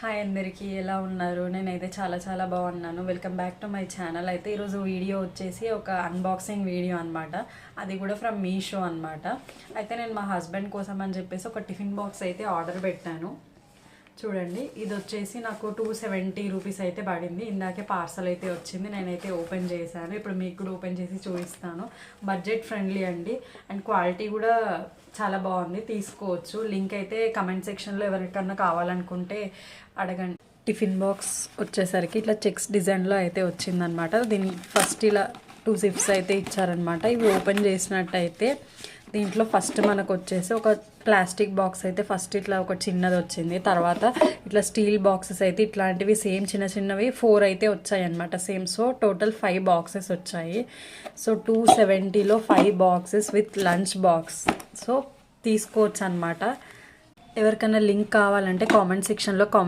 Hi అందరికీ, ఎలా ఉన్నారు? నేనైతే చాలా బాగున్నాను. Welcome back to my channel. అయితే ఈరోజు వీడియో వచ్చేసి ఒక అన్బాక్సింగ్ వీడియో అనమాట. అది కూడా ఫ్రమ్ మీషో అనమాట. అయితే నేను మా హస్బెండ్ కోసం అని చెప్పేసి ఒక టిఫిన్ బాక్స్ అయితే ఆర్డర్ పెట్టాను. చూడండి, ఇది వచ్చేసి నాకు 270 రూపీస్ అయితే పడింది. ఇందాకే పార్సల్ అయితే వచ్చింది, నేనైతే ఓపెన్ చేశాను. ఇప్పుడు మీకు కూడా ఓపెన్ చేసి చూపిస్తాను. బడ్జెట్ ఫ్రెండ్లీ అండి, అండ్ క్వాలిటీ కూడా చాలా బాగుంది, తీసుకోవచ్చు. లింక్ అయితే కమెంట్ సెక్షన్లో ఎవరికన్నా కావాలనుకుంటే అడగండి. టిఫిన్ బాక్స్ వచ్చేసరికి ఇట్లా చెక్స్ డిజైన్లో అయితే వచ్చిందనమాట. దీని ఫస్ట్ ఇలా 2 జిప్స్ అయితే ఇచ్చారనమాట. ఇవి ఓపెన్ చేసినట్టయితే దీంట్లో ఫస్ట్ మనకు వచ్చేసి ఒక ప్లాస్టిక్ బాక్స్ అయితే ఫస్ట్ ఇట్లా ఒక చిన్నది వచ్చింది. తర్వాత ఇట్లా స్టీల్ బాక్సెస్ అయితే ఇట్లాంటివి సేమ్ చిన్నవి 4 అయితే వచ్చాయి అనమాట సేమ్. సో టోటల్ 5 బాక్సెస్ వచ్చాయి. సో 270లో 5 boxes with lunch box. So తీసుకోవచ్చు అనమాట. ఎవరికైనా లింక్ కావాలంటే కామెంట్ సెక్షన్లో